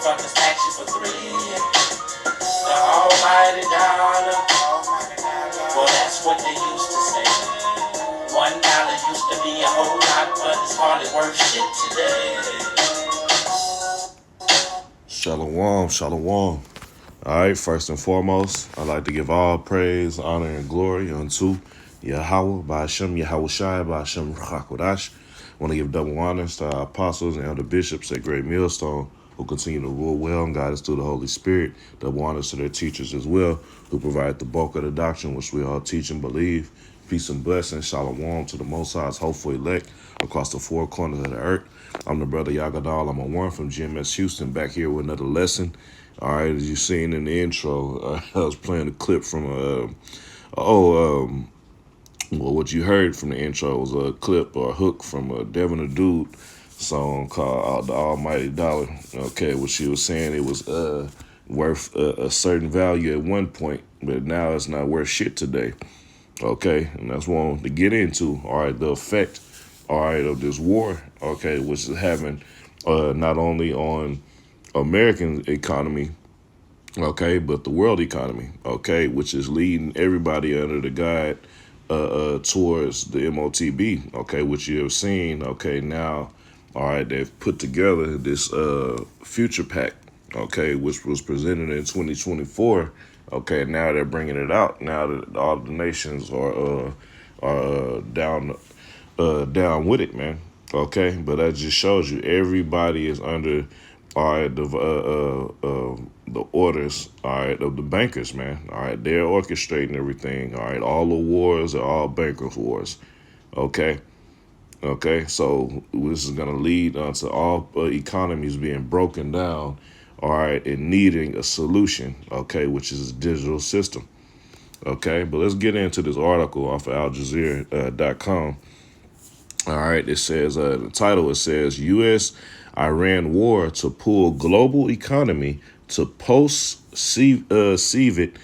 from the statue for three. The almighty dollar. Well, that's what they used to say. $1 used to be a whole lot, but it's hardly worth shit today. Shalom, shalom. All right, first and foremost, I'd like to give all praise, honor, and glory unto Yahweh, by Hashem, Yahweh Shai, by Hashem, Ruach. I want to give double honors to our apostles and elder bishops at Great Millstone who continue to rule well and guide us through the Holy Spirit. Double honors to their teachers as well, who provide the bulk of the doctrine which we all teach and believe. Peace and blessings, shalom to the Most High's hopeful elect across the four corners of the earth. I'm the brother Yagadal. I'm a one from GMS Houston, back here with another lesson. All right, as you seen in the intro, I was playing a clip from well, what you heard from the intro was a clip or a hook from a Devin the Dude song called The Almighty Dollar. Okay, what she was saying, it was worth a certain value at one point, but now it's not worth shit today. Okay, and that's what I wanted to get into. All right, the effect, all right, of this war, okay, which is having not only on American economy, okay, but the world economy, okay, which is leading everybody under the guide towards the MOTB, okay, which you have seen, okay, now, all right, they've put together this future pack, okay, which was presented in 2024, okay, now they're bringing it out, now that all the nations are down with it, man, okay, but that just shows you everybody is under, all right, the orders, all right, of the bankers, man. All right, they're orchestrating everything. All right, all the wars are all bankers' wars. Okay, so this is gonna lead to all economies being broken down. All right, and needing a solution. Okay, which is a digital system. Okay, but let's get into this article off of AlJazeera.com. All right, it says, the title, it says, U.S.-Iran war to pull global economy to post-Soviet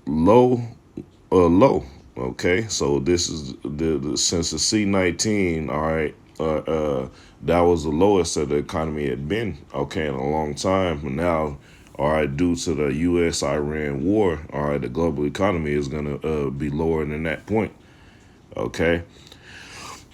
low. Okay, so this is since the C-19, all right, that was the lowest that the economy had been, okay, in a long time. But now, all right, due to the U.S.-Iran war, all right, the global economy is going to be lower than that point, okay.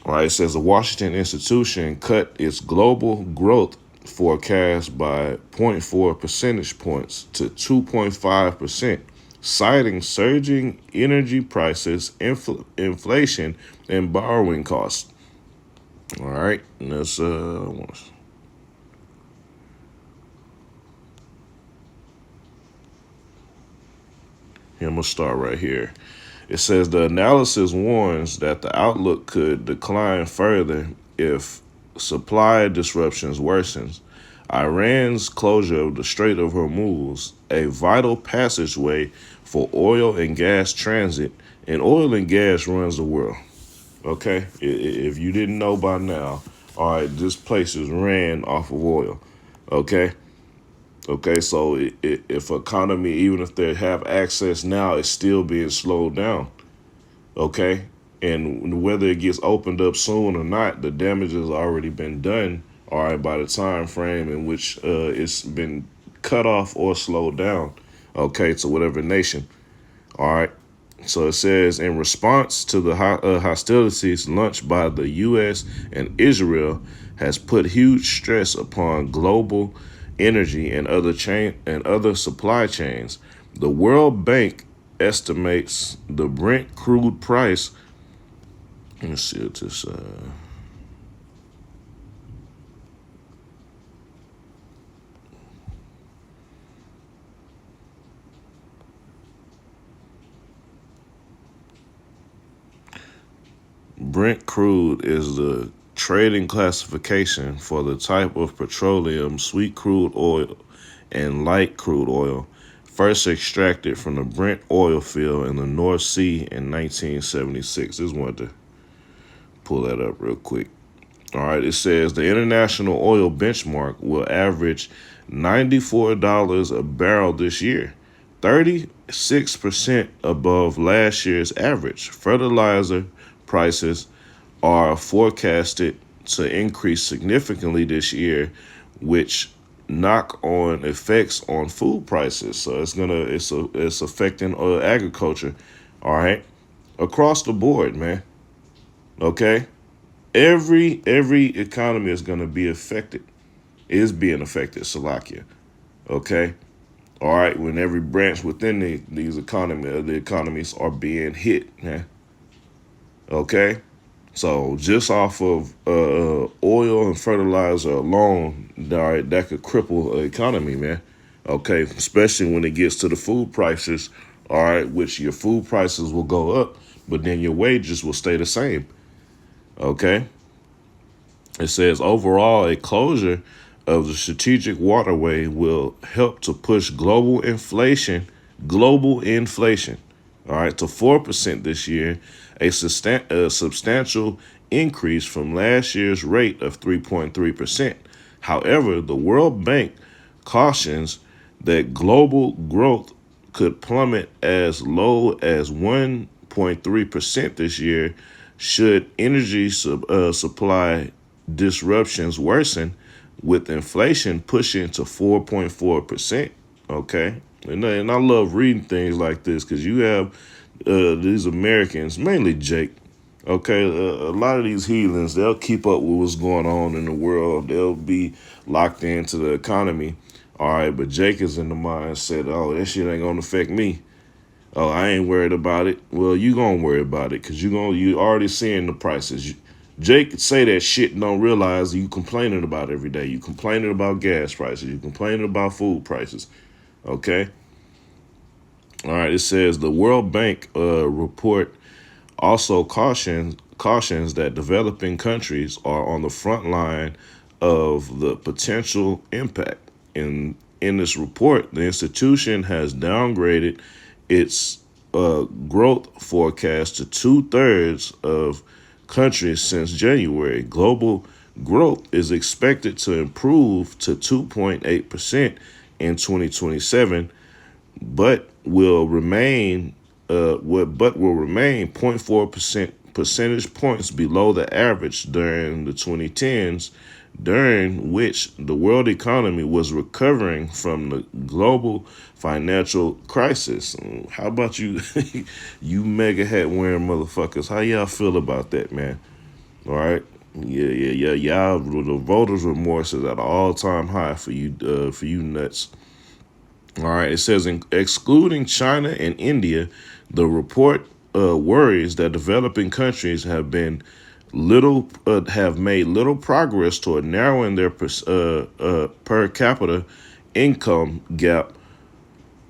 All right, it says the Washington institution cut its global growth forecast by 0.4 percentage points to 2.5%, citing surging energy prices, inflation, and borrowing costs. All right, and that's here, I'm gonna start right here. It says the analysis warns that the outlook could decline further if supply disruptions worsens. Iran's closure of the Strait of Hormuz, a vital passageway for oil and gas transit, and oil and gas runs the world. Okay, if you didn't know by now, all right, this place is ran off of oil. Okay. Okay, so if economy, even if they have access now, it's still being slowed down. Okay, and whether it gets opened up soon or not, the damage has already been done. All right, by the time frame in which it's been cut off or slowed down. Okay, to whatever nation. All right. So it says, in response to the hostilities launched by the U.S. and Israel has put huge stress upon global energy and other supply chains. The World Bank estimates the Brent crude price. Let's see what this. Brent crude is the trading classification for the type of petroleum, sweet crude oil, and light crude oil, first extracted from the Brent oil field in the North Sea in 1976. Just wanted to pull that up real quick. All right, it says the international oil benchmark will average $94 a barrel this year, 36% above last year's average. Fertilizer prices are forecasted to increase significantly this year, which knock on effects on food prices. So it's affecting agriculture. All right, across the board, man. Okay, every economy is gonna be affected. Is being affected. Slovakia. Okay. All right, when every branch within the economies are being hit, man. Okay, so just off of oil and fertilizer alone, all right, that could cripple the economy, man. Okay, especially when it gets to the food prices, all right, which your food prices will go up, but then your wages will stay the same. Okay, it says overall, a closure of the strategic waterway will help to push global inflation, all right, to 4% this year, a substantial increase from last year's rate of 3.3%. However, the World Bank cautions that global growth could plummet as low as 1.3% this year should energy supply disruptions worsen, with inflation pushing to 4.4%. Okay. And I love reading things like this because you have these Americans, mainly Jake. Okay, a lot of these heathens, they'll keep up with what's going on in the world. They'll be locked into the economy. All right, but Jake is in the mindset, oh, that shit ain't gonna affect me. Oh, I ain't worried about it. Well, you gonna worry about it because you already seeing the prices. Jake say that shit and don't realize you complaining about every day. You complaining about gas prices. You complaining about food prices. Okay. All right. It says the World Bank report also cautions that developing countries are on the front line of the potential impact. In this report, the institution has downgraded its growth forecast to 2/3 of countries since January. Global growth is expected to improve to 2.8% in 2027, but will remain 0.4% percentage points below the average during the 2010s, during which the world economy was recovering from the global financial crisis. How about you, you mega hat wearing motherfuckers? How y'all feel about that, man? All right. Yeah. Y'all, the voters' remorse is at an all-time high for you nuts. All right, it says excluding China and India, the report worries that developing countries have made little progress toward narrowing their per capita income gap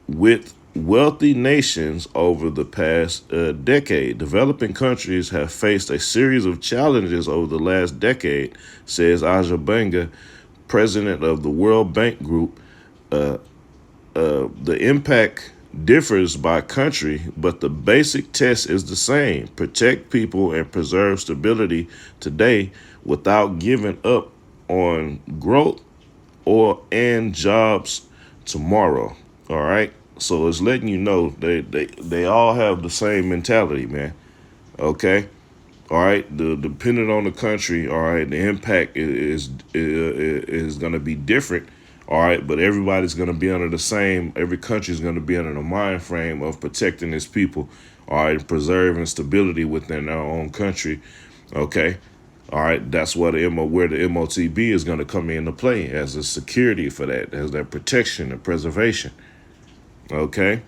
with wealthy nations over the past decade. Developing countries have faced a series of challenges over the last decade, says Aja Banga, president of the World Bank Group. The impact differs by country, but the basic test is the same: protect people and preserve stability today without giving up on growth and jobs tomorrow. All right. So it's letting you know they all have the same mentality, man. Okay. All right. Depending on the country, all right, the impact is going to be different. All right, but everybody's going to be under the same. Every country is going to be under the mind frame of protecting its people. All right, preserving stability within their own country. Okay. All right, that's where the MOTB is going to come into play as a security for that, as that protection and preservation. Okay.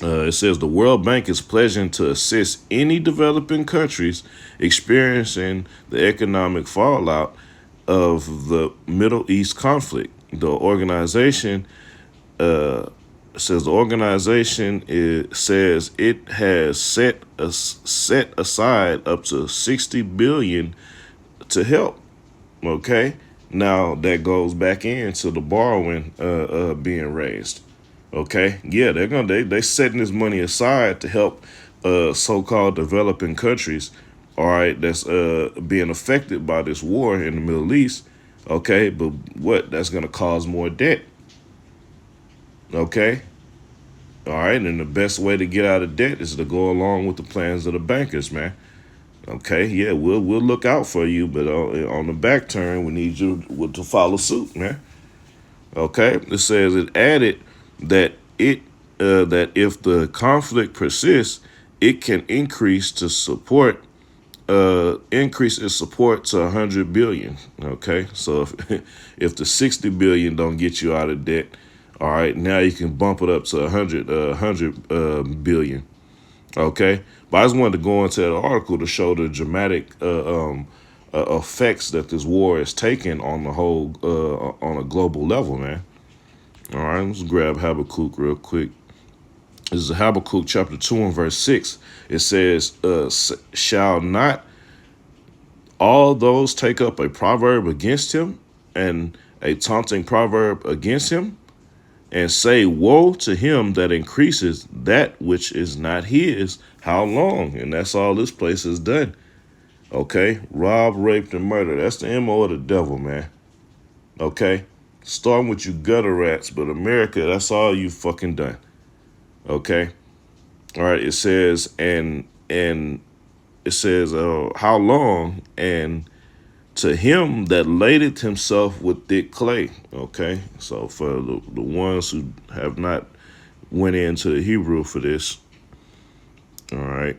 It says the World Bank is pledging to assist any developing countries experiencing the economic fallout of the Middle East conflict. The organization says it has set aside up to 60 billion to help. Okay, now that goes back into the borrowing being raised. Okay, yeah, they setting this money aside to help so-called developing countries. All right, that's being affected by this war in the Middle East. Okay, but what? That's gonna cause more debt. Okay, all right, and the best way to get out of debt is to go along with the plans of the bankers, man. Okay, yeah, we'll look out for you, but on the back turn, we need you to follow suit, man. Okay, it says it added that that if the conflict persists, it can increase its support to 100 billion. Okay, so if the 60 billion don't get you out of debt, all right, now you can bump it up to 100 billion. Okay, but I just wanted to go into that article to show the dramatic effects that this war is taking on the whole on a global level, man. All right, let's grab Habakkuk real quick. This is Habakkuk chapter 2 and verse 6. It says, shall not all those take up a proverb against him and a taunting proverb against him and say, woe to him that increases that which is not his? How long? And that's all this place has done. Okay, rob, raped, and murder. That's the MO of the devil, man. Okay, starting with you gutter rats, but America, that's all you fucking done. Okay, all right. It says and it says how long, and to him that ladeth himself with thick clay. Okay, so for the ones who have not went into the Hebrew for this, all right,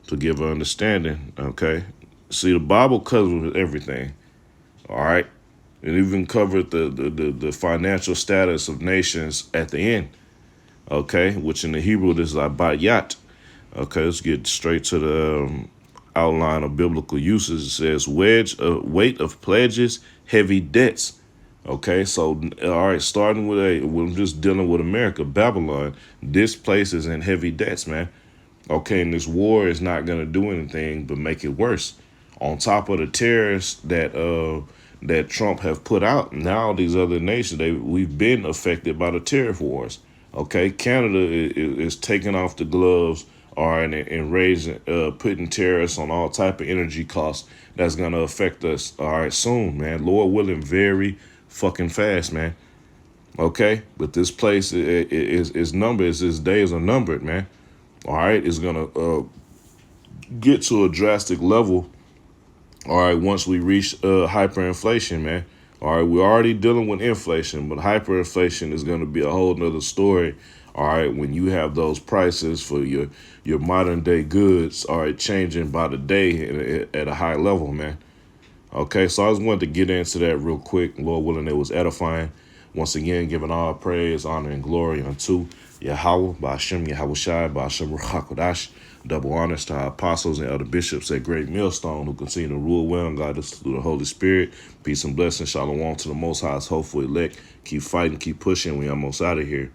to give an understanding. Okay, see, the Bible covers everything. All right, it even covered the financial status of nations at the end. Okay, which in the Hebrew this is abayat. Okay, let's get straight to the outline of biblical uses. It says weight of pledges, heavy debts. Okay, so all right, starting with we're just dealing with America, Babylon. This place is in heavy debts, man. Okay, and this war is not gonna do anything but make it worse. On top of the terrorists that Trump have put out, now these other nations we've been affected by the tariff wars. Okay, Canada is taking off the gloves, all right, and raising putting tariffs on all type of energy costs that's gonna affect us, all right, soon, man. Lord willing, very fucking fast, man. Okay, but this place is numbered. Its days are numbered, man. All right, it's gonna get to a drastic level. All right, once we reach hyperinflation, man. All right, we're already dealing with inflation, but hyperinflation is going to be a whole nother story. All right, when you have those prices for your modern day goods, all right, changing by the day at a high level, man. Okay, so I just wanted to get into that real quick. Lord willing, it was edifying. Once again, giving all praise, honor, and glory unto Yahweh, Ba'ashem, Yahweh Shai, Ba'ashem Ruchakodash. Double honors to our apostles and elder bishops at Great Millstone who continue to rule well and guide us through the Holy Spirit. Peace and blessings. Shalom to the Most High's hopeful elect. Keep fighting, keep pushing. We almost out of here.